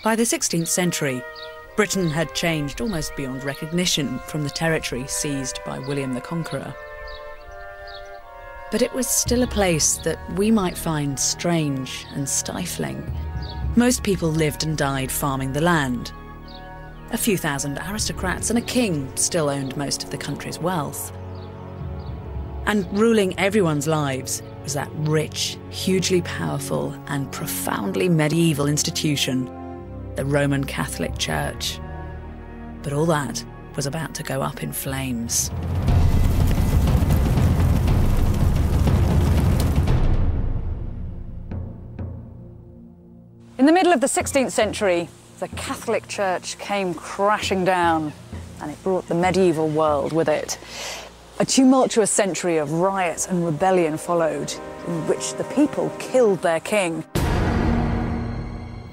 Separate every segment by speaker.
Speaker 1: By the 16th century, Britain had changed almost beyond recognition from the territory seized by William the Conqueror. But it was still a place that we might find strange and stifling. Most people lived and died farming the land. A few thousand aristocrats and a king still owned most of the country's wealth. And ruling everyone's lives was that rich, hugely powerful and profoundly medieval institution, the Roman Catholic Church. But all that was about to go up in flames.
Speaker 2: In the middle of the 16th century, the Catholic Church came crashing down, and it brought the medieval world with it. A tumultuous century of riot and rebellion followed, in which the people killed their king.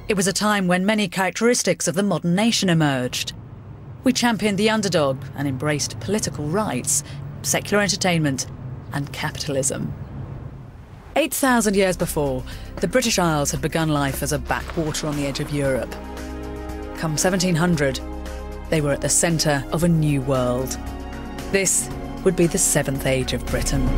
Speaker 1: It was a time when many characteristics of the modern nation emerged. We championed the underdog and embraced political rights, secular entertainment, and capitalism. 8,000 years before, the British Isles had begun life as a backwater on the edge of Europe. Come 1700, they were at the centre of a new world. This would be the Seventh Age of Britain.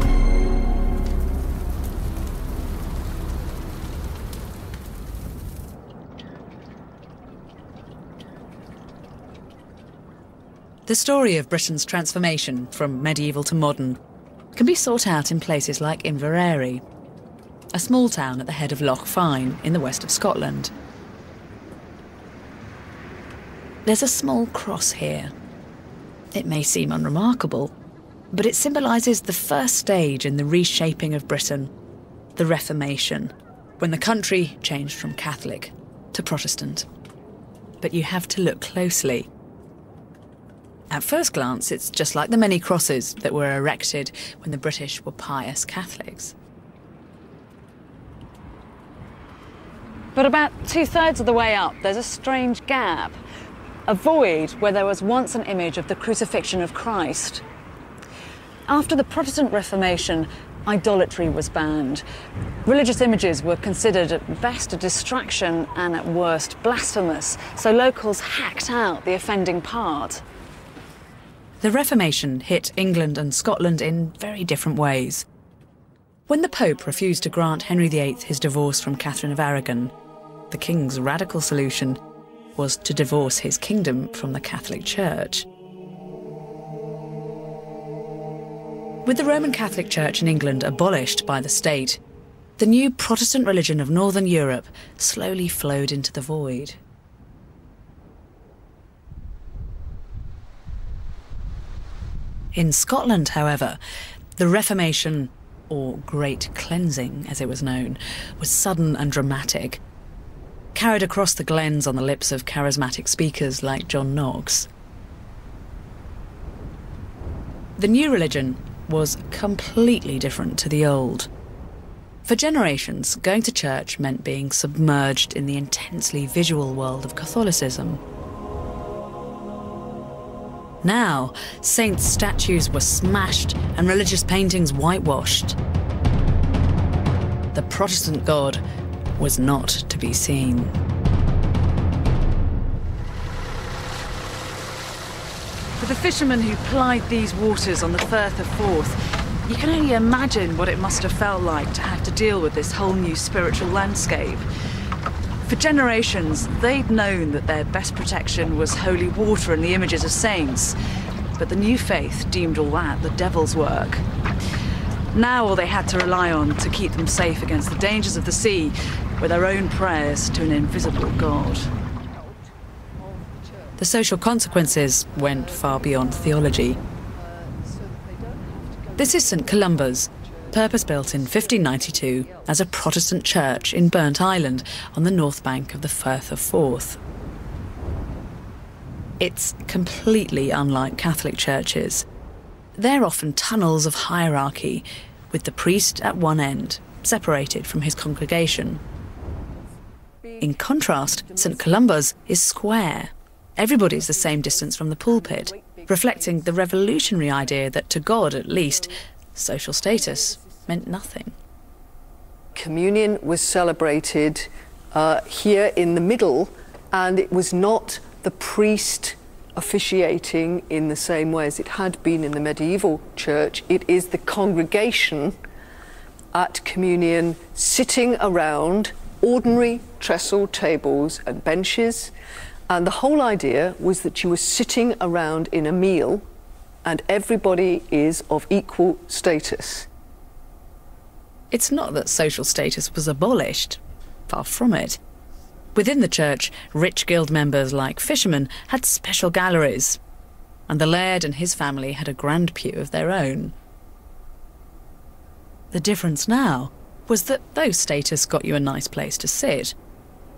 Speaker 1: The story of Britain's transformation from medieval to modern can be sought out in places like Inveraray, a small town at the head of Loch Fyne in the west of Scotland. There's a small cross here. It may seem unremarkable, but it symbolises the first stage in the reshaping of Britain, the Reformation, when the country changed from Catholic to Protestant. But you have to look closely. At first glance, it's just like the many crosses that were erected when the British were pious Catholics.
Speaker 2: But about 2/3 of the way up, there's a strange gap, a void where there was once an image of the crucifixion of Christ. After the Protestant Reformation, idolatry was banned. Religious images were considered at best a distraction and at worst blasphemous, so locals hacked out the offending part.
Speaker 1: The Reformation hit England and Scotland in very different ways. When the Pope refused to grant Henry VIII his divorce from Catherine of Aragon, the king's radical solution was to divorce his kingdom from the Catholic Church. With the Roman Catholic Church in England abolished by the state, the new Protestant religion of Northern Europe slowly flowed into the void. In Scotland, however, the Reformation, or Great Cleansing as it was known, was sudden and dramatic, carried across the glens on the lips of charismatic speakers like John Knox. The new religion was completely different to the old. For generations, going to church meant being submerged in the intensely visual world of Catholicism. Now, saints' statues were smashed and religious paintings whitewashed. The Protestant God was not to be seen.
Speaker 2: For the fishermen who plied these waters on the Firth of Forth, you can only imagine what it must have felt like to have to deal with this whole new spiritual landscape. For generations, they'd known that their best protection was holy water and the images of saints, but the new faith deemed all that the devil's work. Now all they had to rely on to keep them safe against the dangers of the sea were their own prayers to an invisible God.
Speaker 1: The social consequences went far beyond theology. This is St Columba's, purpose-built in 1592 as a Protestant church in Burnt Island on the north bank of the Firth of Forth. It's completely unlike Catholic churches. They're often tunnels of hierarchy, with the priest at one end, separated from his congregation. In contrast, St Columba's is square. Everybody's the same distance from the pulpit, reflecting the revolutionary idea that to God, at least, social status meant nothing.
Speaker 3: Communion was celebrated here in the middle And it was not the priest officiating in the same way as it had been in the medieval church. It is the congregation at communion sitting around ordinary trestle tables and benches. And the whole idea was that you were sitting around in a meal and everybody is of equal status.
Speaker 1: It's not that social status was abolished. Far from it. Within the church, rich guild members like fishermen had special galleries, and the laird and his family had a grand pew of their own. The difference now was that though status got you a nice place to sit,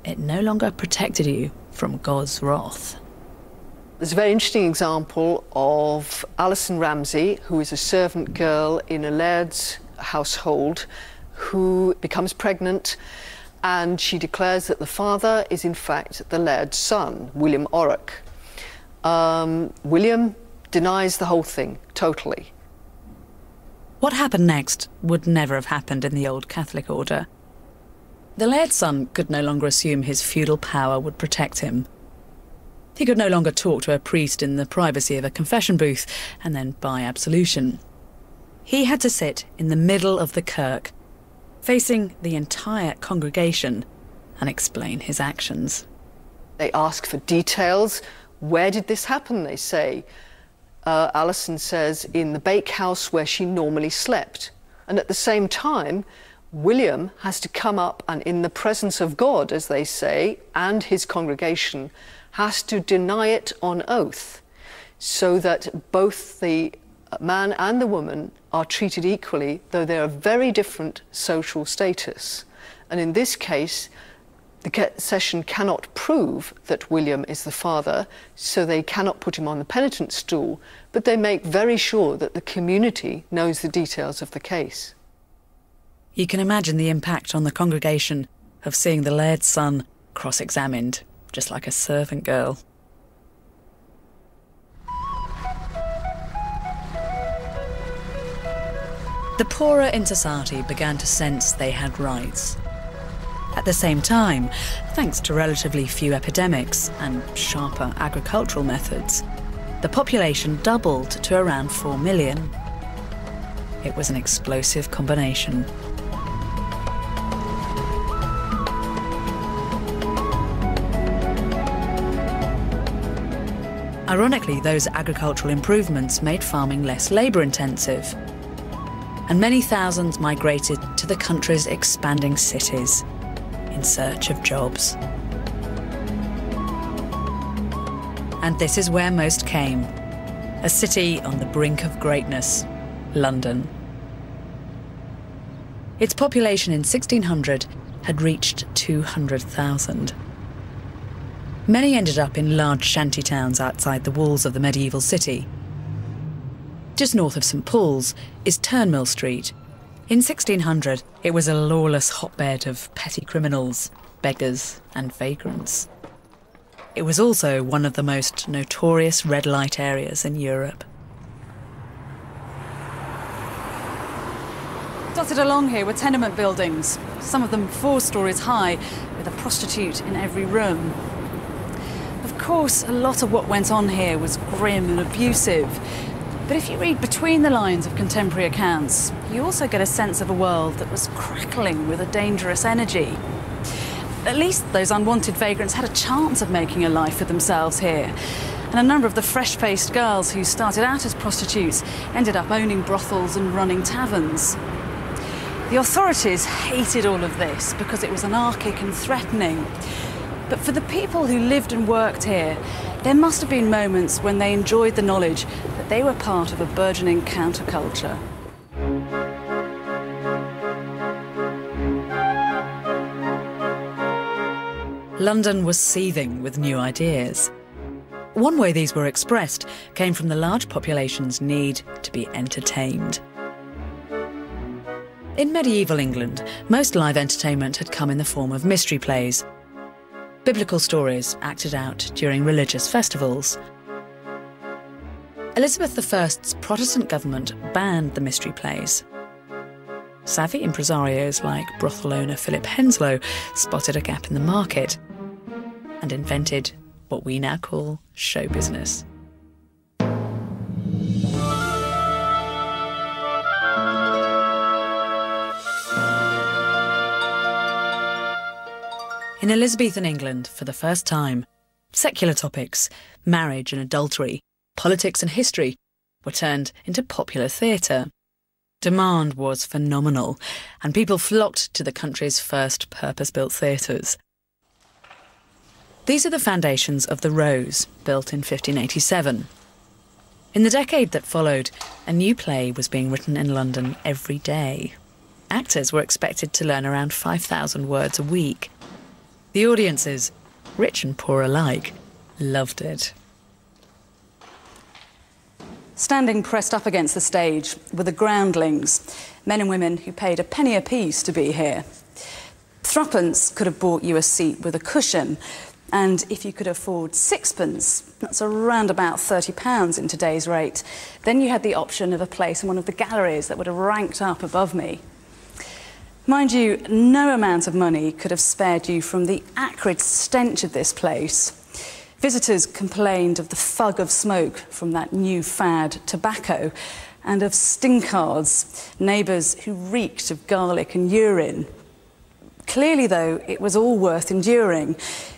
Speaker 1: it no longer protected you from God's wrath.
Speaker 3: There's a very interesting example of Alison Ramsay, who is a servant girl in a laird's household, who becomes pregnant, and she declares that the father is in fact the laird's son, William Orrock. William denies the whole thing, totally.
Speaker 1: What happened next would never have happened in the old Catholic order. The laird's son could no longer assume his feudal power would protect him. He could no longer talk to a priest in the privacy of a confession booth and then buy absolution. He had to sit in the middle of the kirk, facing the entire congregation, and explain his actions.
Speaker 3: They ask for details. Where did this happen, they say. Alison says, in the bakehouse where she normally slept. And at the same time, William has to come up and, in the presence of God, as they say, and his congregation, has to deny it on oath, so that both the man and the woman are treated equally, though they are very different social status. And in this case, the session cannot prove that William is the father, so they cannot put him on the penitent stool, but they make very sure that the community knows the details of the case.
Speaker 1: You can imagine the impact on the congregation of seeing the laird's son cross-examined, just like a servant girl. The poorer in society began to sense they had rights. At the same time, thanks to relatively few epidemics and sharper agricultural methods, the population doubled to around 4 million. It was an explosive combination. Ironically, those agricultural improvements made farming less labour-intensive, and many thousands migrated to the country's expanding cities in search of jobs. And this is where most came, a city on the brink of greatness, London. Its population in 1600 had reached 200,000. Many ended up in large shanty towns outside the walls of the medieval city. Just north of St Paul's is Turnmill Street. In 1600, it was a lawless hotbed of petty criminals, beggars and vagrants. It was also one of the most notorious red light areas in Europe.
Speaker 2: Dotted along here were tenement buildings, some of them 4 stories high, with a prostitute in every room. Of course, a lot of what went on here was grim and abusive. But if you read between the lines of contemporary accounts, you also get a sense of a world that was crackling with a dangerous energy. At least those unwanted vagrants had a chance of making a life for themselves here. And a number of the fresh-faced girls who started out as prostitutes ended up owning brothels and running taverns. The authorities hated all of this because it was anarchic and threatening. But for the people who lived and worked here, there must have been moments when they enjoyed the knowledge that they were part of a burgeoning counterculture.
Speaker 1: London was seething with new ideas. One way these were expressed came from the large population's need to be entertained. In medieval England, most live entertainment had come in the form of mystery plays, biblical stories acted out during religious festivals. Elizabeth I's Protestant government banned the mystery plays. Savvy impresarios like brothel owner Philip Henslow spotted a gap in the market. and invented what we now call show business. In Elizabethan England, for the first time, secular topics, marriage and adultery, politics and history, were turned into popular theatre. Demand was phenomenal, and people flocked to the country's first purpose-built theatres. These are the foundations of the Rose, built in 1587. In the decade that followed, a new play was being written in London every day. Actors were expected to learn around 5,000 words a week. The audiences, rich and poor alike, loved it.
Speaker 2: Standing pressed up against the stage were the groundlings, men and women who paid a penny apiece to be here. Threepence could have bought you a seat with a cushion, and if you could afford sixpence, that's around about £30 in today's rate, then you had the option of a place in one of the galleries that would have ranked up above me. Mind you, no amount of money could have spared you from the acrid stench of this place. Visitors complained of the fug of smoke from that new fad tobacco and of stinkards, neighbours who reeked of garlic and urine. Clearly, though, it was all worth enduring,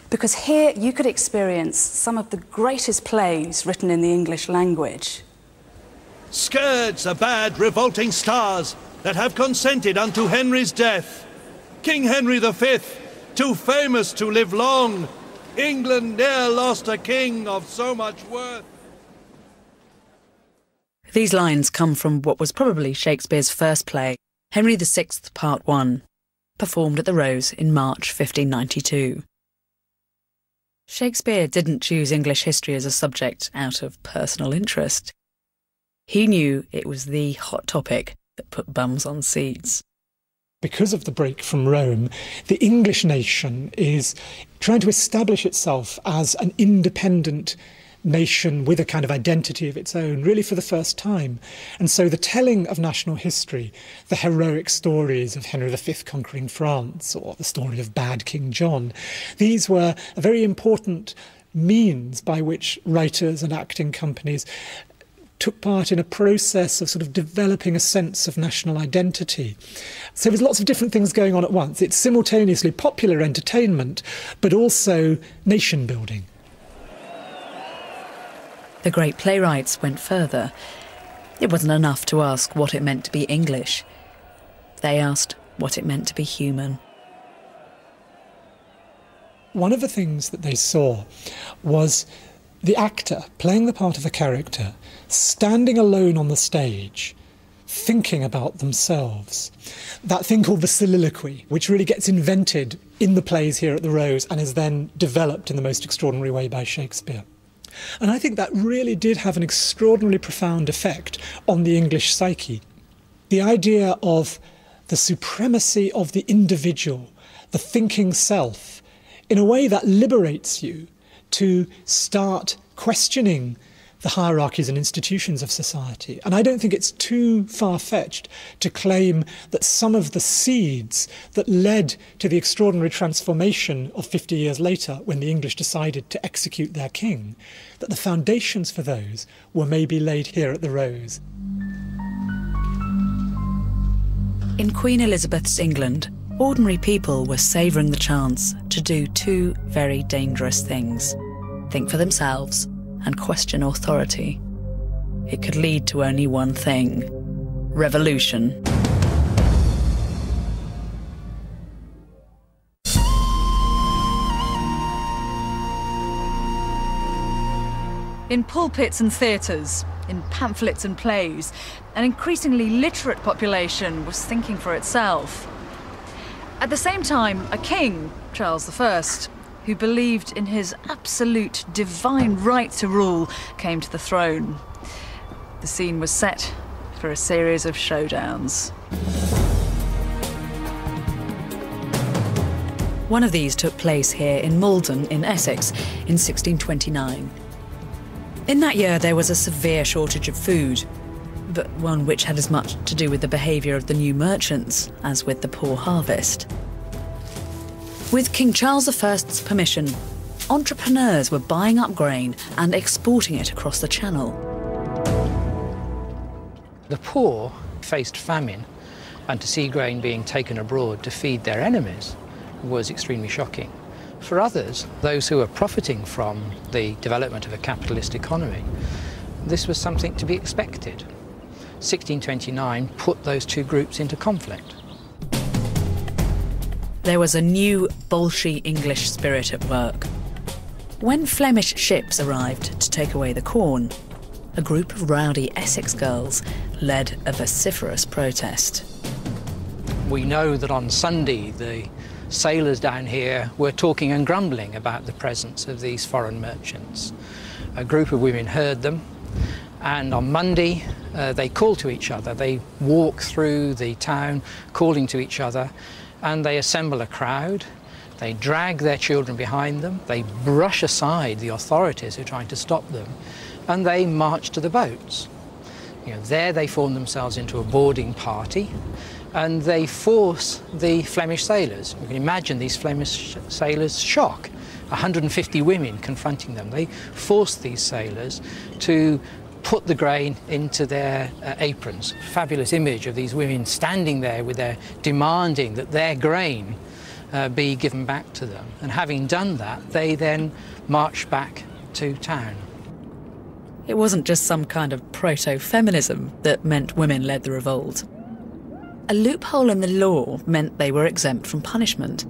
Speaker 2: because here you could experience some of the greatest plays written in the English language.
Speaker 4: Scourge the bad revolting stars that have consented unto Henry's death. King Henry V, too famous to live long, England ne'er lost a king of so much worth.
Speaker 1: These lines come from what was probably Shakespeare's first play, Henry VI, Part 1, performed at the Rose in March 1592. Shakespeare didn't choose English history as a subject out of personal interest. He knew it was the hot topic that put bums on seats.
Speaker 5: Because of the break from Rome, the English nation is trying to establish itself as an independent nation with a kind of identity of its own, really for the first time. And so the telling of national history, the heroic stories of Henry V conquering France, or the story of bad King John, these were a very important means by which writers and acting companies took part in a process of sort of developing a sense of national identity. So there's lots of different things going on at once. It's simultaneously popular entertainment, but also nation building.
Speaker 1: The great playwrights went further. It wasn't enough to ask what it meant to be English. They asked what it meant to be human.
Speaker 5: One of the things that they saw was the actor playing the part of a character, standing alone on the stage, thinking about themselves. That thing called the soliloquy, which really gets invented in the plays here at the Rose and is then developed in the most extraordinary way by Shakespeare. And I think that really did have an extraordinarily profound effect on the English psyche. The idea of the supremacy of the individual, the thinking self, in a way that liberates you to start questioning the hierarchies and institutions of society. And I don't think it's too far-fetched to claim that some of the seeds that led to the extraordinary transformation of 50 years later, when the English decided to execute their king, that the foundations for those were maybe laid here at the Rose.
Speaker 1: In Queen Elizabeth's England, ordinary people were savouring the chance to do two very dangerous things: think for themselves and question authority. It could lead to only one thing: revolution.
Speaker 2: In pulpits and theatres, in pamphlets and plays, an increasingly literate population was thinking for itself. At the same time, a king, Charles I, who believed in his absolute divine right to rule, came to the throne. The scene was set for a series of showdowns.
Speaker 1: One of these took place here in Malden in Essex in 1629. In that year there was a severe shortage of food, but one which had as much to do with the behaviour of the new merchants as with the poor harvest. With King Charles I's permission, entrepreneurs were buying up grain and exporting it across the Channel.
Speaker 6: The poor faced famine, and to see grain being taken abroad to feed their enemies was extremely shocking. For others, those who were profiting from the development of a capitalist economy, this was something to be expected. 1629 put those two groups into conflict.
Speaker 1: There was a new Bolshie English spirit at work. When Flemish ships arrived to take away the corn, a group of rowdy Essex girls led a vociferous protest.
Speaker 6: We know that on Sunday the sailors down here were talking and grumbling about the presence of these foreign merchants. A group of women heard them, and on Monday they called to each other. They walk through the town calling to each other, and they assemble a crowd. They drag their children behind them, they brush aside the authorities who are trying to stop them, and they march to the boats. There they form themselves into a boarding party, and they force the Flemish sailors. You can imagine these Flemish sailors' shock. 150 women confronting them. They force these sailors to put the grain into their aprons. Fabulous image of these women standing there with their demanding that their grain be given back to them. And having done that, they then march back to town.
Speaker 1: It wasn't just some kind of proto-feminism that meant women led the revolt. A loophole in the law meant they were exempt from punishment.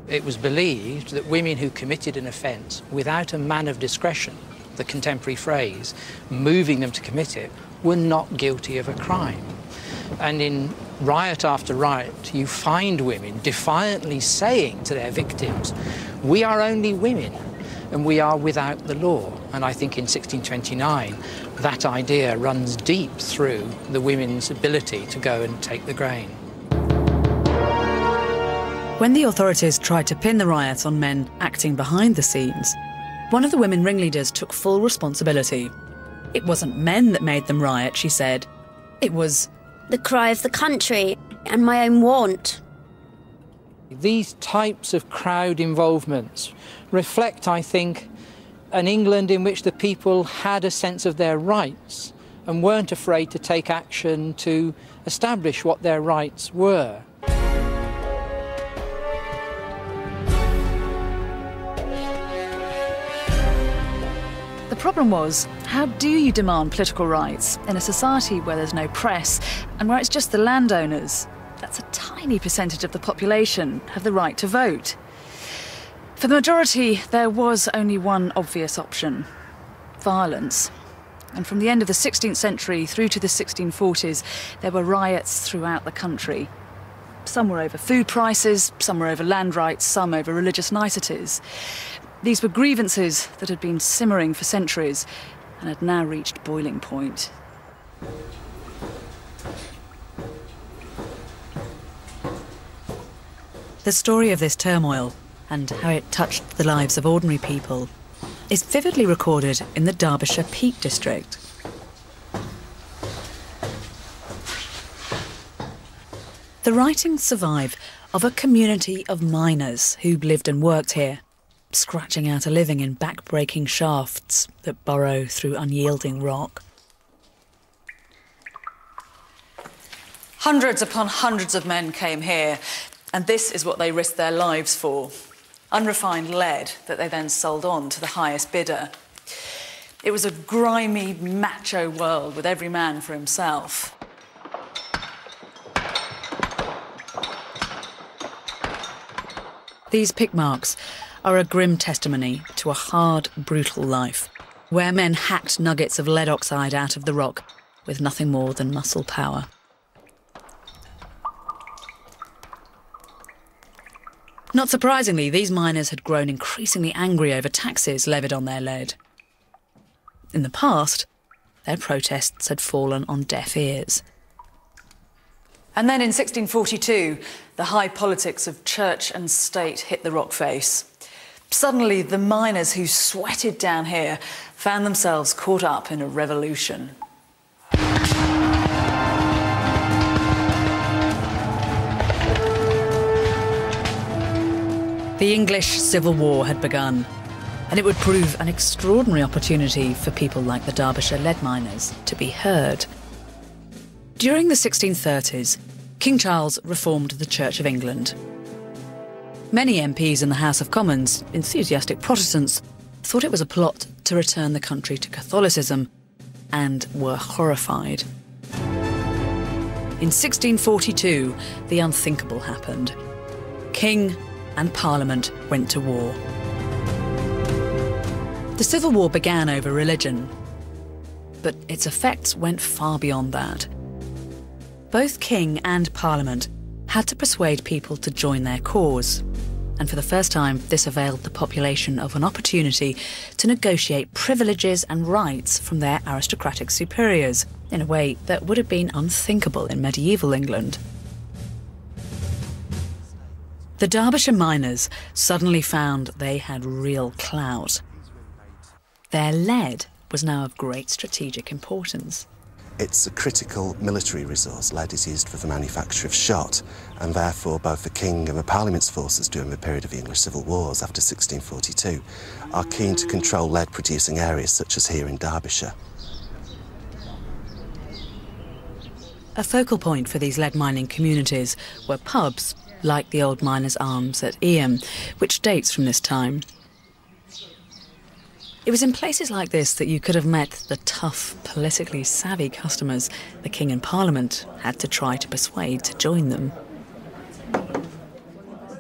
Speaker 6: It was believed that women who committed an offence without a man of discretion, the contemporary phrase, moving them to commit it, were not guilty of a crime. And in riot after riot, you find women defiantly saying to their victims, "We are only women, and we are without the law." And I think in 1629, that idea runs deep through the women's ability to go and take the grain.
Speaker 1: When the authorities tried to pin the riot on men acting behind the scenes, one of the women ringleaders took full responsibility. It wasn't men that made them riot, she said. It was
Speaker 7: the cry of the country and my own want.
Speaker 6: These types of crowd involvements reflect, I think, an England in which the people had a sense of their rights and weren't afraid to take action to establish what their rights were.
Speaker 2: The problem was, how do you demand political rights in a society where there's no press and where it's just the landowners? That's a tiny percentage of the population have the right to vote. For the majority, there was only one obvious option: violence. And from the end of the 16th century through to the 1640s, there were riots throughout the country. Some were over food prices, some were over land rights, some over religious niceties. These were grievances that had been simmering for centuries and had now reached boiling point.
Speaker 1: the story of this turmoil and how it touched the lives of ordinary people is vividly recorded in the Derbyshire Peak District. The writings survive of a community of miners who lived and worked here, scratching out a living in back-breaking shafts that burrow through unyielding rock.
Speaker 2: Hundreds upon hundreds of men came here, and this is what they risked their lives for. Unrefined lead that they then sold on to the highest bidder. It was a grimy, macho world with every man for himself.
Speaker 1: These pick marks are a grim testimony to a hard, brutal life, where men hacked nuggets of lead oxide out of the rock with nothing more than muscle power. Not surprisingly, these miners had grown increasingly angry over taxes levied on their lead. In the past, their protests had fallen on deaf ears.
Speaker 2: And then in 1642, the high politics of church and state hit the rock face. Suddenly, the miners who sweated down here found themselves caught up in a revolution.
Speaker 1: The English Civil War had begun, and it would prove an extraordinary opportunity for people like the Derbyshire lead miners to be heard. During the 1630s, King Charles reformed the Church of England. Many MPs in the House of Commons, enthusiastic Protestants, thought it was a plot to return the country to Catholicism, and were horrified. In 1642, the unthinkable happened. King and Parliament went to war. The Civil War began over religion, but its effects went far beyond that. Both King and Parliament had to persuade people to join their cause, and for the first time this availed the population of an opportunity to negotiate privileges and rights from their aristocratic superiors in a way that would have been unthinkable in medieval England. The Derbyshire miners suddenly found they had real clout. Their lead was now of great strategic importance.
Speaker 8: It's a critical military resource. Lead is used for the manufacture of shot, and therefore both the King and the Parliament's forces during the period of the English Civil Wars after 1642 are keen to control lead-producing areas such as here in Derbyshire.
Speaker 1: A focal point for these lead mining communities were pubs, like the Old Miners' Arms at Eyam, which dates from this time. It was in places like this that you could have met the tough, politically savvy customers the King and Parliament had to try to persuade to join them.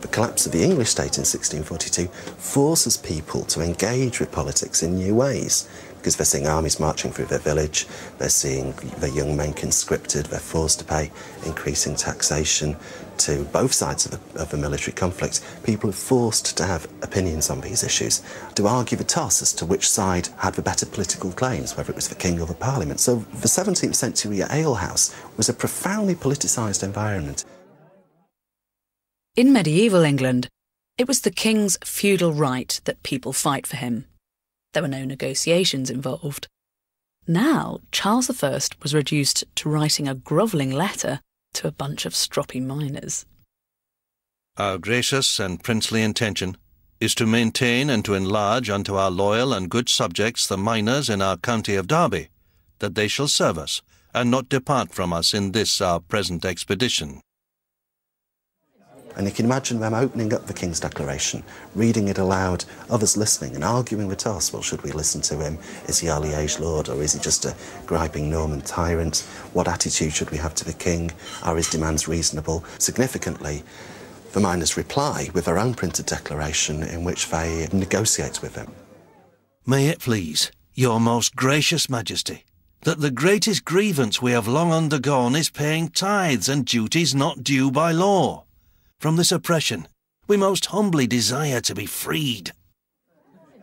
Speaker 8: The collapse of the English state in 1642 forces people to engage with politics in new ways, because they're seeing armies marching through their village, they're seeing their young men conscripted, they're forced to pay increasing taxation to both sides of the military conflict. People are forced to have opinions on these issues, to argue the toss as to which side had the better political claims, whether it was the King or the Parliament. So the 17th century alehouse was a profoundly politicised environment.
Speaker 1: In medieval England, it was the King's feudal right that people fight for him. There were no negotiations involved. Now, Charles I was reduced to writing a grovelling letter to a bunch of stroppy miners.
Speaker 4: Our gracious and princely intention is to maintain and to enlarge unto our loyal and good subjects the miners in our county of Derby, that they shall serve us, and not depart from us in this our present expedition.
Speaker 8: And you can imagine them opening up the King's Declaration, reading it aloud, others listening and arguing the toss. Well, should we listen to him? Is he our liege lord, or is he just a griping Norman tyrant? What attitude should we have to the King? Are his demands reasonable? Significantly, the miners reply with their own printed declaration in which they negotiate with him.
Speaker 4: May it please your most gracious majesty, that the greatest grievance we have long undergone is paying tithes and duties not due by law. From this oppression, we most humbly desire to be freed.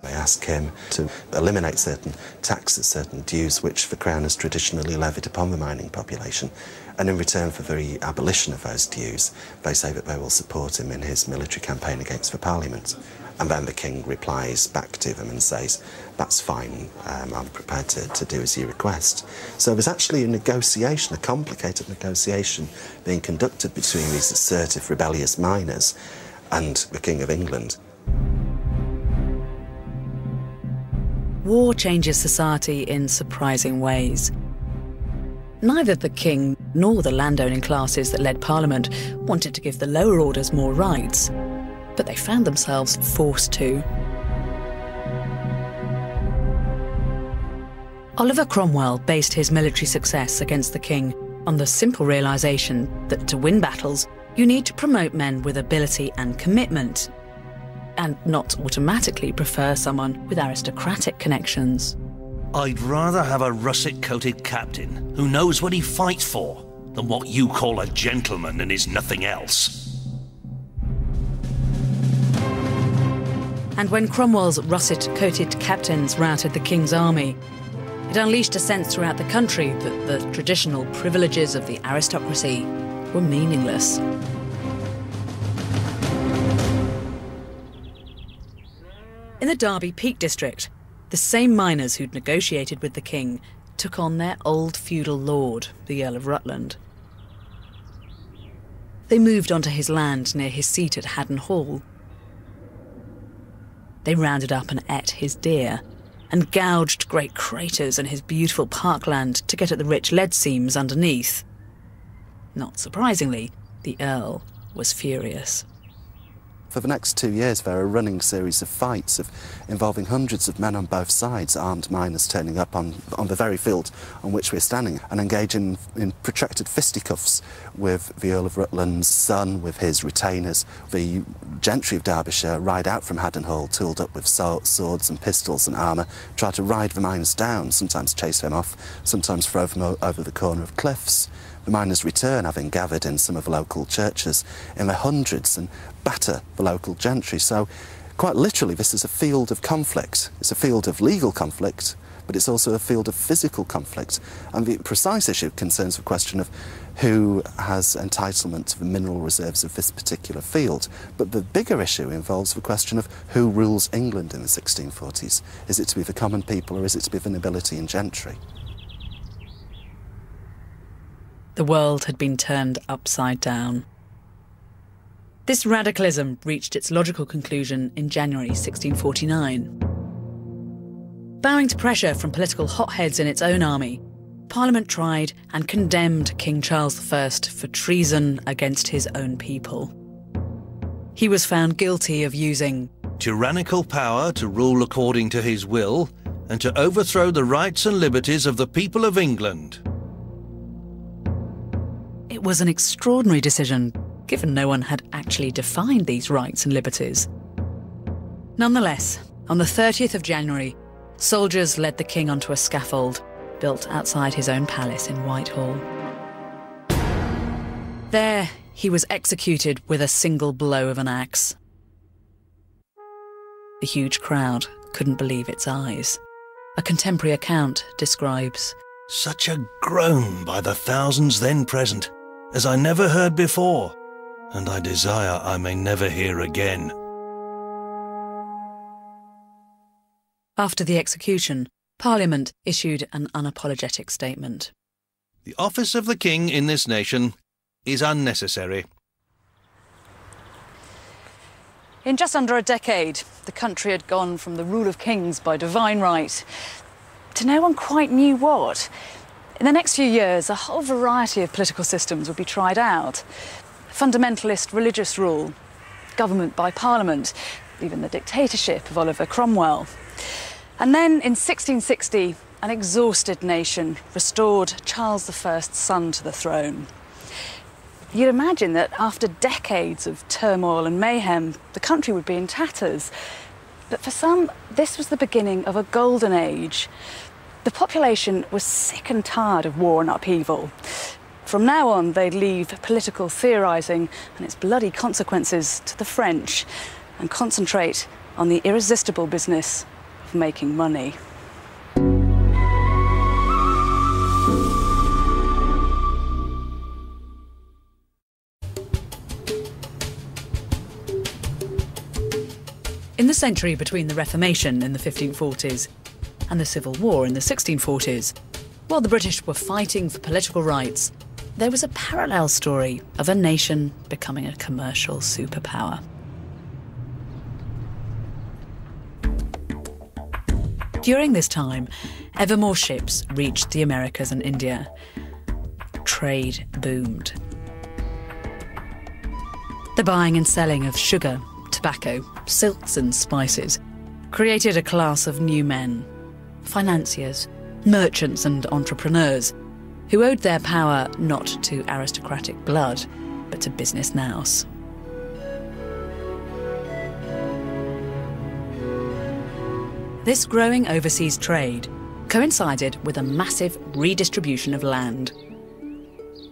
Speaker 8: They ask him to eliminate certain taxes, certain dues which the Crown has traditionally levied upon the mining population, and in return for the abolition of those dues, they say that they will support him in his military campaign against the Parliament. And then the King replies back to them and says, that's fine, I'm prepared to do as you request. So there's actually a negotiation, a complicated negotiation being conducted between these assertive, rebellious miners and the King of England.
Speaker 1: War changes society in surprising ways. Neither the King nor the landowning classes that led Parliament wanted to give the lower orders more rights, but they found themselves forced to. Oliver Cromwell based his military success against the King on the simple realisation that to win battles, you need to promote men with ability and commitment, and not automatically prefer someone with aristocratic connections.
Speaker 4: I'd rather have a russet-coated captain who knows what he fights for than what you call a gentleman and is nothing else.
Speaker 1: And when Cromwell's russet-coated captains routed the King's army, it unleashed a sense throughout the country that the traditional privileges of the aristocracy were meaningless. In the Derby Peak District, the same miners who'd negotiated with the King took on their old feudal lord, the Earl of Rutland. They moved onto his land near his seat at Haddon Hall. They rounded up and ate his deer, and gouged great craters in his beautiful parkland to get at the rich lead seams underneath. Not surprisingly, the Earl was furious.
Speaker 8: For the next 2 years, there are a running series of fights involving hundreds of men on both sides, armed miners turning up on the very field on which we're standing and engaging in protracted fisticuffs with the Earl of Rutland's son, with his retainers. The gentry of Derbyshire ride out from Haddon Hall, tooled up with swords and pistols and armour, try to ride the miners down, sometimes chase them off, sometimes throw them over the corner of cliffs. The miners return, having gathered in some of the local churches in their hundreds, and batter the local gentry. So, quite literally, this is a field of conflict. It's a field of legal conflict, but it's also a field of physical conflict. And the precise issue concerns the question of who has entitlement to the mineral reserves of this particular field. But the bigger issue involves the question of who rules England in the 1640s. Is it to be the common people, or is it to be the nobility and gentry?
Speaker 1: The world had been turned upside down. This radicalism reached its logical conclusion in January 1649. Bowing to pressure from political hotheads in its own army, Parliament tried and condemned King Charles I for treason against his own people. He was found guilty of using
Speaker 4: tyrannical power to rule according to his will and to overthrow the rights and liberties of the people of England.
Speaker 1: It was an extraordinary decision, given no one had actually defined these rights and liberties. Nonetheless, on the 30th of January, soldiers led the king onto a scaffold built outside his own palace in Whitehall. There, he was executed with a single blow of an axe. The huge crowd couldn't believe its eyes. A contemporary account describes,
Speaker 4: "Such a groan by the thousands then present, as I never heard before, and I desire I may never hear again."
Speaker 1: After the execution, Parliament issued an unapologetic statement.
Speaker 4: "The office of the king in this nation is unnecessary."
Speaker 2: In just under a decade, the country had gone from the rule of kings by divine right to no one quite knew what. In the next few years, a whole variety of political systems would be tried out. Fundamentalist religious rule, government by Parliament, even the dictatorship of Oliver Cromwell. And then in 1660, an exhausted nation restored Charles I's son to the throne. You'd imagine that after decades of turmoil and mayhem, the country would be in tatters. But for some, this was the beginning of a golden age. The population was sick and tired of war and upheaval. From now on, they'd leave political theorising and its bloody consequences to the French and concentrate on the irresistible business of making money.
Speaker 1: In the century between the Reformation in the 1540s and the Civil War in the 1640s, while the British were fighting for political rights, there was a parallel story of a nation becoming a commercial superpower. During this time, ever more ships reached the Americas and India. Trade boomed. The buying and selling of sugar, tobacco, silks and spices created a class of new men, financiers, merchants and entrepreneurs, who owed their power not to aristocratic blood, but to business nous. This growing overseas trade coincided with a massive redistribution of land.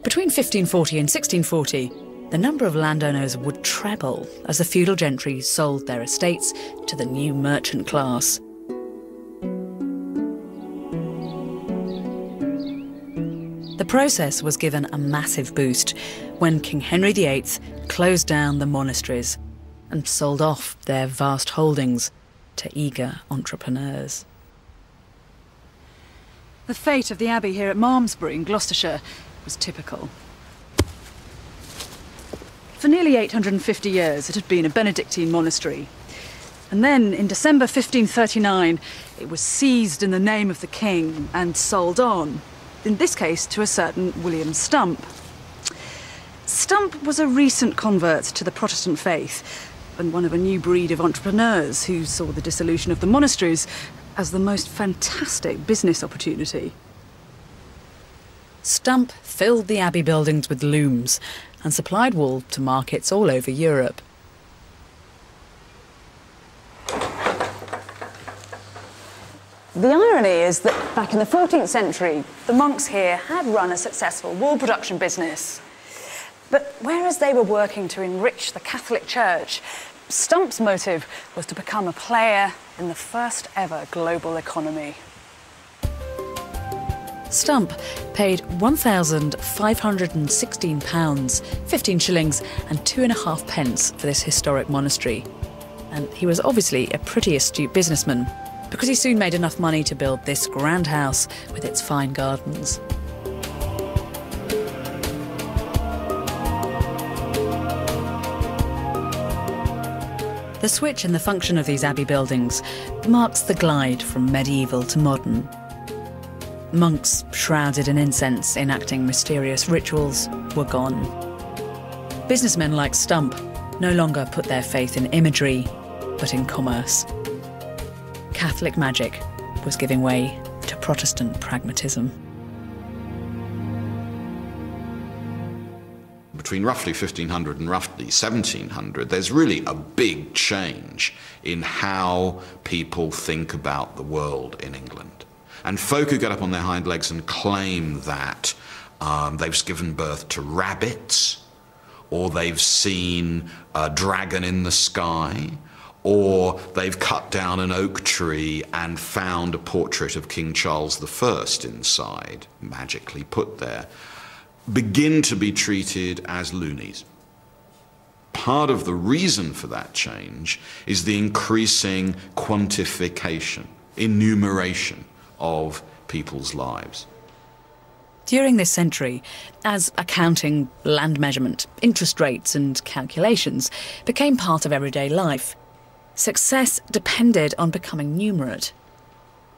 Speaker 1: Between 1540 and 1640, the number of landowners would treble as the feudal gentry sold their estates to the new merchant class. The process was given a massive boost when King Henry VIII closed down the monasteries and sold off their vast holdings to eager entrepreneurs.
Speaker 2: The fate of the abbey here at Malmesbury in Gloucestershire was typical. For nearly 850 years, it had been a Benedictine monastery. And then, in December 1539, it was seized in the name of the king and sold on, in this case to a certain William Stump. Stump was a recent convert to the Protestant faith and one of a new breed of entrepreneurs who saw the dissolution of the monasteries as the most fantastic business opportunity.
Speaker 1: Stump filled the abbey buildings with looms and supplied wool to markets all over Europe.
Speaker 2: The irony is that back in the 14th century, the monks here had run a successful wool production business. But whereas they were working to enrich the Catholic Church, Stump's motive was to become a player in the first ever global economy.
Speaker 1: Stump paid £1,516, 15 shillings and 2.5 pence for this historic monastery. And he was obviously a pretty astute businessman, because he soon made enough money to build this grand house with its fine gardens. The switch in the function of these abbey buildings marks the glide from medieval to modern. Monks, shrouded in incense, enacting mysterious rituals, were gone. Businessmen like Stump no longer put their faith in imagery, but in commerce. Catholic magic was giving way to Protestant pragmatism.
Speaker 9: Between roughly 1500 and roughly 1700, there's really a big change in how people think about the world in England. And folk who get up on their hind legs and claim that they've given birth to rabbits, or they've seen a dragon in the sky, or they've cut down an oak tree and found a portrait of King Charles I inside, magically put there, begin to be treated as loonies. Part of the reason for that change is the increasing quantification, enumeration of people's lives.
Speaker 1: During this century, as accounting, land measurement, interest rates and calculations became part of everyday life, success depended on becoming numerate.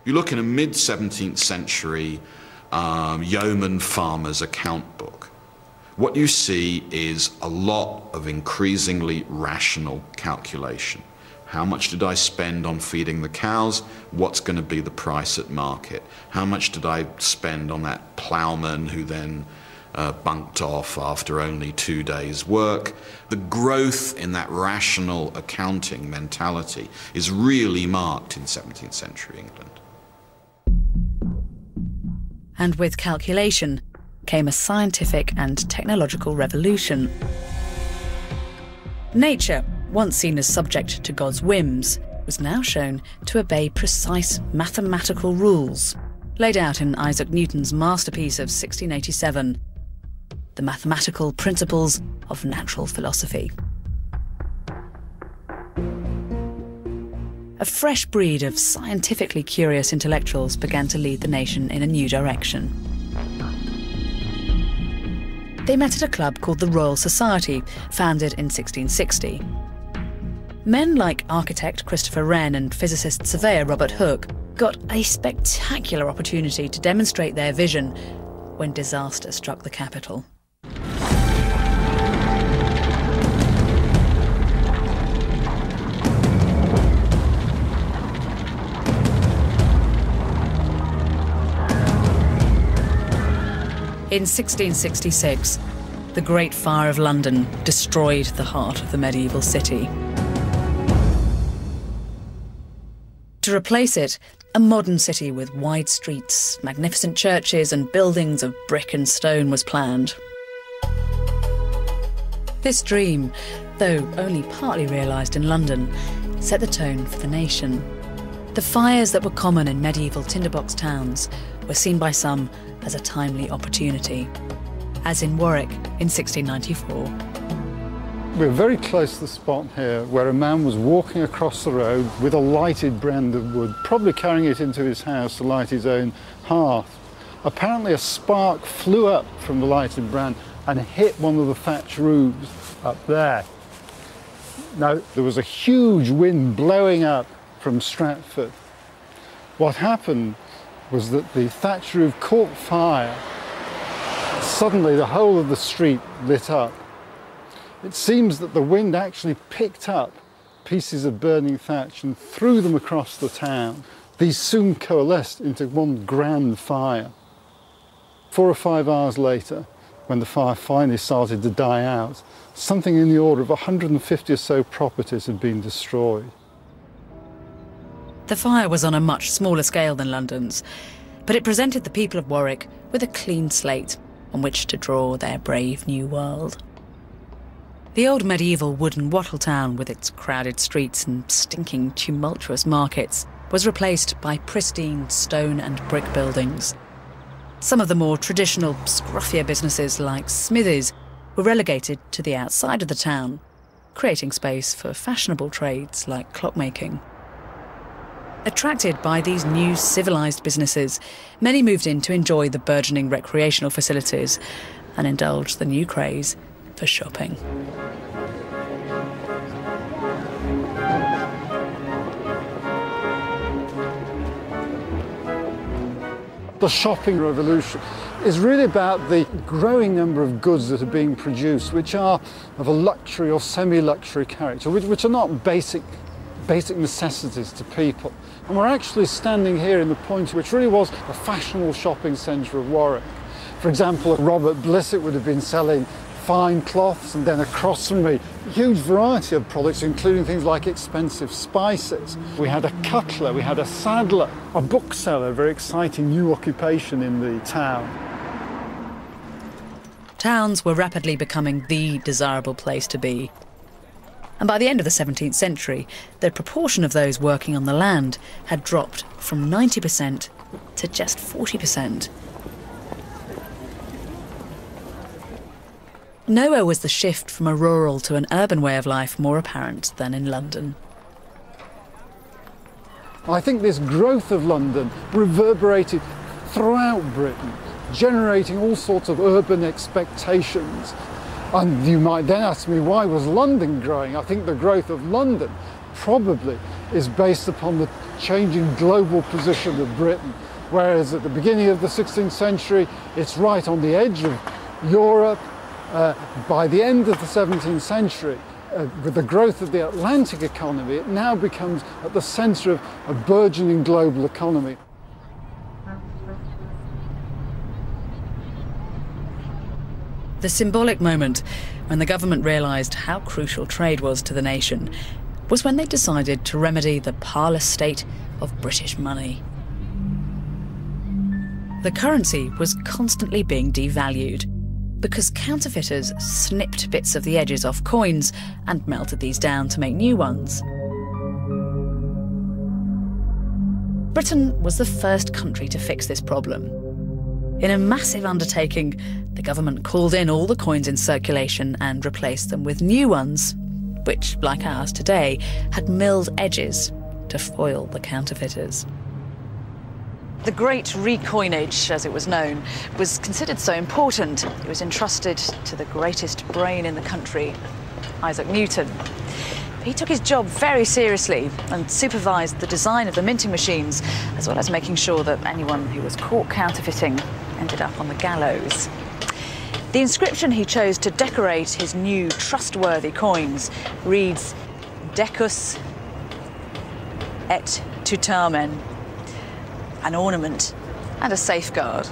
Speaker 9: You look in a mid-17th century yeoman farmer's account book. What you see is a lot of increasingly rational calculation. How much did I spend on feeding the cows? What's going to be the price at market? How much did I spend on that ploughman who then bunked off after only 2 days' work? The growth in that rational accounting mentality is really marked in 17th century England.
Speaker 1: And with calculation came a scientific and technological revolution. Nature, once seen as subject to God's whims, was now shown to obey precise mathematical rules, laid out in Isaac Newton's masterpiece of 1687, The Mathematical Principles of Natural Philosophy. A fresh breed of scientifically curious intellectuals began to lead the nation in a new direction. They met at a club called the Royal Society, founded in 1660. Men like architect Christopher Wren and physicist surveyor Robert Hooke got a spectacular opportunity to demonstrate their vision when disaster struck the capital. In 1666, the Great Fire of London destroyed the heart of the medieval city. To replace it, a modern city with wide streets, magnificent churches and buildings of brick and stone was planned. This dream, though only partly realised in London, set the tone for the nation. The fires that were common in medieval tinderbox towns were seen by some as a timely opportunity, as in Warwick in 1694.
Speaker 10: We're very close to the spot here where a man was walking across the road with a lighted brand of wood, probably carrying it into his house to light his own hearth. Apparently a spark flew up from the lighted brand and hit one of the thatch roofs up there. Now, there was a huge wind blowing up from Stratford. What happened was that the thatch roof caught fire. Suddenly, the whole of the street lit up. It seems that the wind actually picked up pieces of burning thatch and threw them across the town. These soon coalesced into one grand fire. 4 or 5 hours later, when the fire finally started to die out, something in the order of 150 or so properties had been destroyed.
Speaker 1: The fire was on a much smaller scale than London's, but it presented the people of Warwick with a clean slate on which to draw their brave new world. The old medieval wooden wattle town, with its crowded streets and stinking, tumultuous markets, was replaced by pristine stone and brick buildings. Some of the more traditional, scruffier businesses like smithies were relegated to the outside of the town, creating space for fashionable trades like clockmaking. Attracted by these new civilised businesses, many moved in to enjoy the burgeoning recreational facilities and indulge the new craze for shopping.
Speaker 10: The shopping revolution is really about the growing number of goods that are being produced, which are of a luxury or semi-luxury character, which are not basic necessities to people. And we're actually standing here in the point which really was a fashionable shopping centre of Warwick. For example, Robert Blissett would have been selling fine cloths, and then across from me, a huge variety of products, including things like expensive spices. We had a cutler, we had a saddler, a bookseller, a very exciting new occupation in the town.
Speaker 1: Towns were rapidly becoming the desirable place to be. And by the end of the 17th century, the proportion of those working on the land had dropped from 90% to just 40%. Nowhere was the shift from a rural to an urban way of life more apparent than in London.
Speaker 10: I think this growth of London reverberated throughout Britain, generating all sorts of urban expectations. And you might then ask me, why was London growing? I think the growth of London probably is based upon the changing global position of Britain. Whereas at the beginning of the 16th century, it's right on the edge of Europe. By the end of the 17th century, with the growth of the Atlantic economy, it now becomes at the centre of a burgeoning global economy.
Speaker 1: The symbolic moment when the government realised how crucial trade was to the nation was when they decided to remedy the parlous state of British money. The currency was constantly being devalued, because counterfeiters snipped bits of the edges off coins and melted these down to make new ones. Britain was the first country to fix this problem. In a massive undertaking, the government called in all the coins in circulation and replaced them with new ones, which, like ours today, had milled edges to foil the counterfeiters.
Speaker 2: The Great Recoinage, as it was known, was considered so important it was entrusted to the greatest brain in the country, Isaac Newton. He took his job very seriously and supervised the design of the minting machines, as well as making sure that anyone who was caught counterfeiting ended up on the gallows. The inscription he chose to decorate his new trustworthy coins reads Decus et Tutamen, an ornament and a safeguard.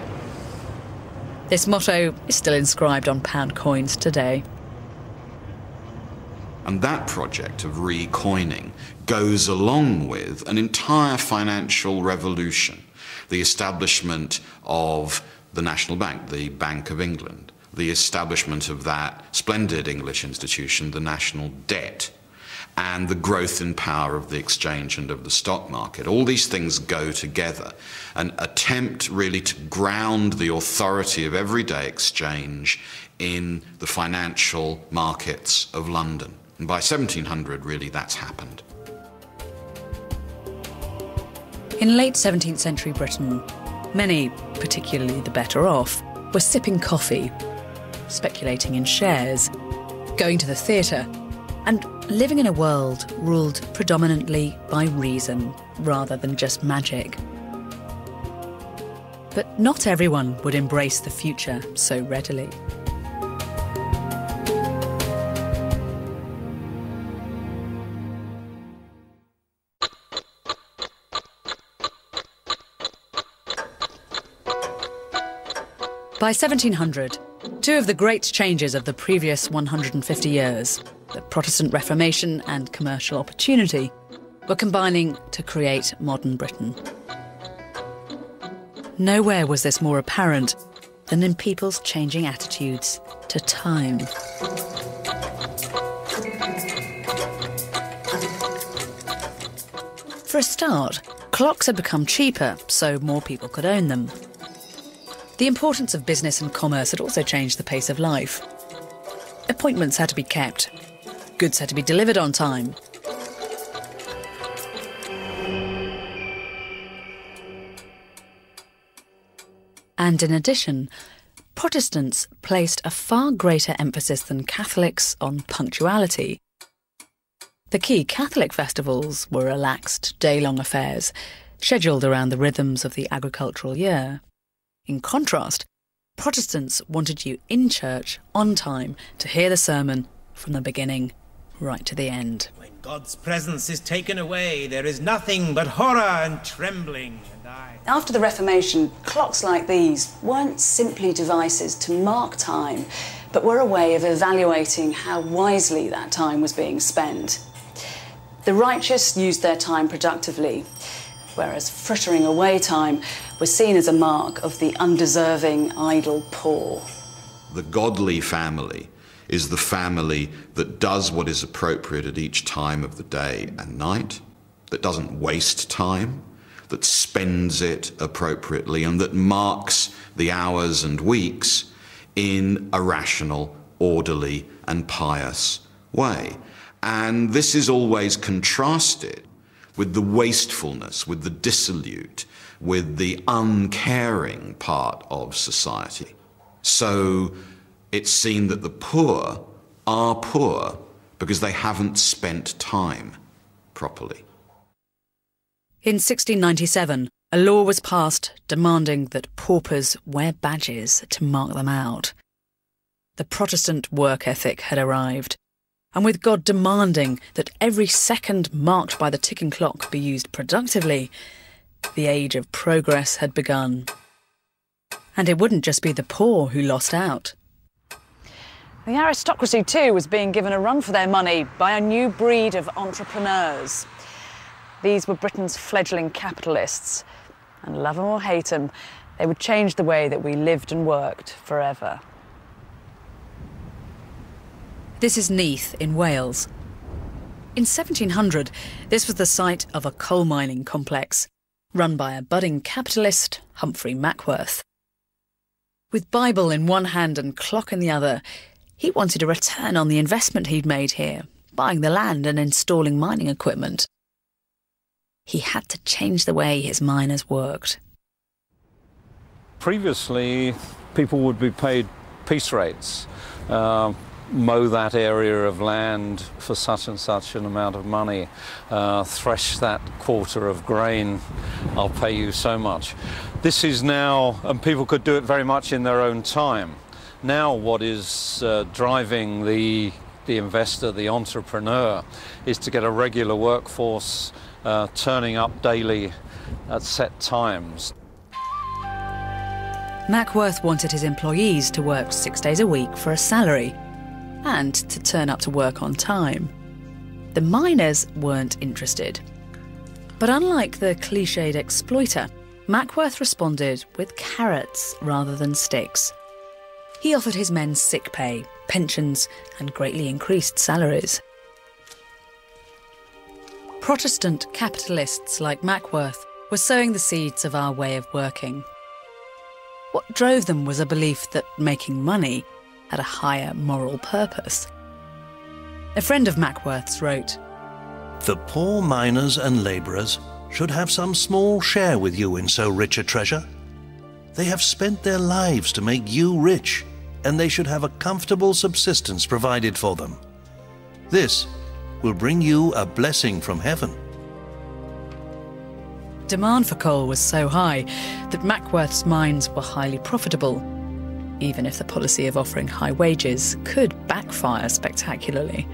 Speaker 1: This motto is still inscribed on pound coins today.
Speaker 9: And that project of recoining goes along with an entire financial revolution, the establishment of the National Bank, the Bank of England, the establishment of that splendid English institution, the national debt, and the growth in power of the exchange and of the stock market. All these things go together, an attempt really to ground the authority of everyday exchange in the financial markets of London. And by 1700, really, that's happened.
Speaker 1: In late 17th century Britain, many, particularly the better off, were sipping coffee, speculating in shares, going to the theatre, and living in a world ruled predominantly by reason rather than just magic. But not everyone would embrace the future so readily. By 1700, two of the great changes of the previous 150 years, the Protestant Reformation and commercial opportunity, were combining to create modern Britain. Nowhere was this more apparent than in people's changing attitudes to time. For a start, clocks had become cheaper, so more people could own them. The importance of business and commerce had also changed the pace of life. Appointments had to be kept. Goods had to be delivered on time. And in addition, Protestants placed a far greater emphasis than Catholics on punctuality. The key Catholic festivals were relaxed, day-long affairs, scheduled around the rhythms of the agricultural year. In contrast, Protestants wanted you in church on time to hear the sermon from the beginning right to the end.
Speaker 11: When God's presence is taken away, there is nothing but horror and trembling.
Speaker 2: After the Reformation, clocks like these weren't simply devices to mark time, but were a way of evaluating how wisely that time was being spent. The righteous used their time productively, whereas frittering away time was seen as a mark of the undeserving, idle poor.
Speaker 9: The godly family is the family that does what is appropriate at each time of the day and night, that doesn't waste time, that spends it appropriately, and that marks the hours and weeks in a rational, orderly, and pious way. And this is always contrasted with the wastefulness, with the dissolute, with the uncaring part of society. So it's seen that the poor are poor because they haven't spent time properly.
Speaker 1: In 1697, a law was passed demanding that paupers wear badges to mark them out. The Protestant work ethic had arrived, and with God demanding that every second marked by the ticking clock be used productively, the age of progress had begun. And it wouldn't just be the poor who lost out.
Speaker 2: The aristocracy, too, was being given a run for their money by a new breed of entrepreneurs. These were Britain's fledgling capitalists, and love them or hate them, they would change the way that we lived and worked forever.
Speaker 1: This is Neath in Wales. In 1700, this was the site of a coal mining complex, run by a budding capitalist, Humphrey Mackworth. With Bible in one hand and clock in the other, he wanted a return on the investment he'd made here, buying the land and installing mining equipment. He had to change the way his miners worked.
Speaker 12: Previously, people would be paid piece rates. Mow that area of land for such and such an amount of money, thresh that quarter of grain, I'll pay you so much. This is now, and people could do it very much in their own time. Now what is driving the investor, the entrepreneur, is to get a regular workforce turning up daily at set times.
Speaker 1: Mackworth wanted his employees to work 6 days a week for a salary and to turn up to work on time. The miners weren't interested. But unlike the cliched exploiter, Mackworth responded with carrots rather than sticks. He offered his men sick pay, pensions, and greatly increased salaries. Protestant capitalists like Mackworth were sowing the seeds of our way of working. What drove them was a belief that making money had a higher moral purpose. A friend of Mackworth's wrote,
Speaker 4: "The poor miners and labourers should have some small share with you in so rich a treasure. They have spent their lives to make you rich, and they should have a comfortable subsistence provided for them. This will bring you a blessing from heaven.
Speaker 1: Demand for coal was so high that Mackworth's mines were highly profitable, even if the policy of offering high wages could backfire spectacularly.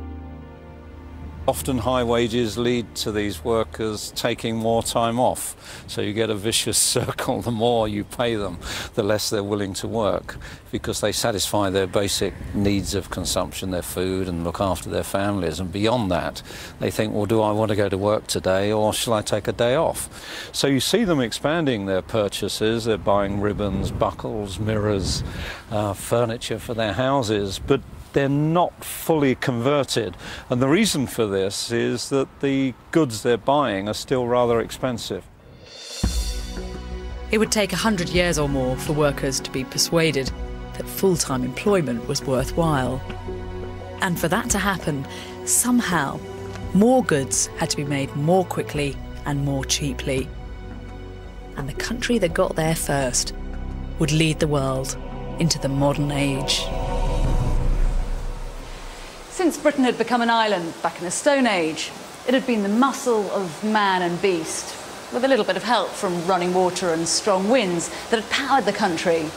Speaker 12: Often high wages lead to these workers taking more time off. So you get a vicious circle. The more you pay them, the less they're willing to work, because they satisfy their basic needs of consumption, their food, and look after their families. And beyond that, they think, well, do I want to go to work today, or shall I take a day off? So you see them expanding their purchases. They're buying ribbons, buckles, mirrors, furniture for their houses, but they're not fully converted. And the reason for this is that the goods they're buying are still rather expensive.
Speaker 1: It would take 100 years or more for workers to be persuaded that full-time employment was worthwhile. And for that to happen, somehow, more goods had to be made more quickly and more cheaply. And the country that got there first would lead the world into the modern age.
Speaker 2: Since Britain had become an island back in the Stone Age, it had been the muscle of man and beast, with a little bit of help from running water and strong winds, that had powered the country.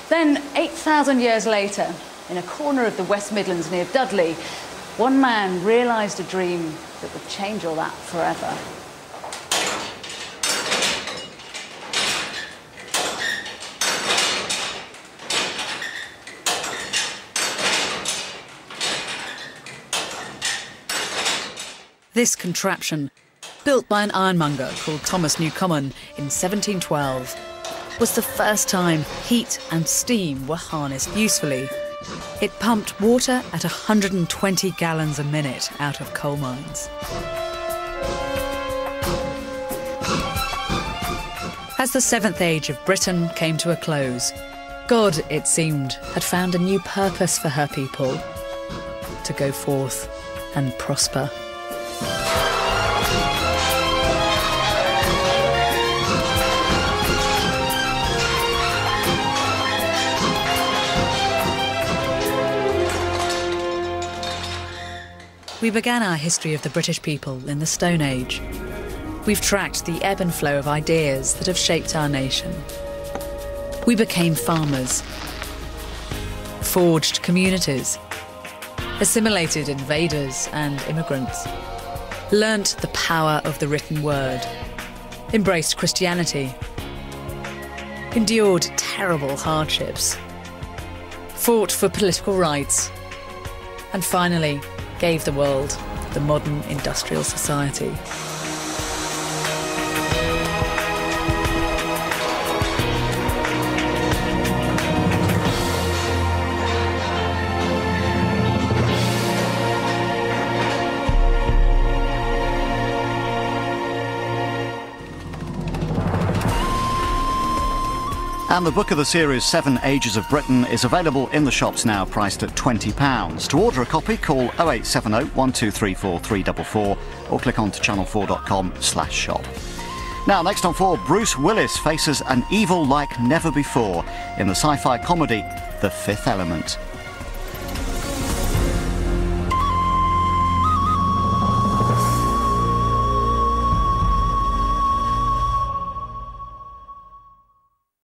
Speaker 2: Then, 8,000 years later, in a corner of the West Midlands near Dudley, one man realised a dream that would change all that forever.
Speaker 1: This contraption, built by an ironmonger called Thomas Newcomen in 1712, was the first time heat and steam were harnessed usefully. It pumped water at 120 gallons a minute out of coal mines. As the Seventh Age of Britain came to a close, God, it seemed, had found a new purpose for her people: to go forth and prosper. We began our history of the British people in the Stone Age. We've tracked the ebb and flow of ideas that have shaped our nation. We became farmers, forged communities, assimilated invaders and immigrants, learnt the power of the written word, embraced Christianity, endured terrible hardships, fought for political rights, and finally gave the world the modern industrial society.
Speaker 13: And the book of the series, 7 Ages of Britain, is available in the shops now, priced at £20. To order a copy, call 0870 1234 344 or click on to channel4.com/shop. Now, next on 4, Bruce Willis faces an evil like never before in the sci-fi comedy The Fifth Element.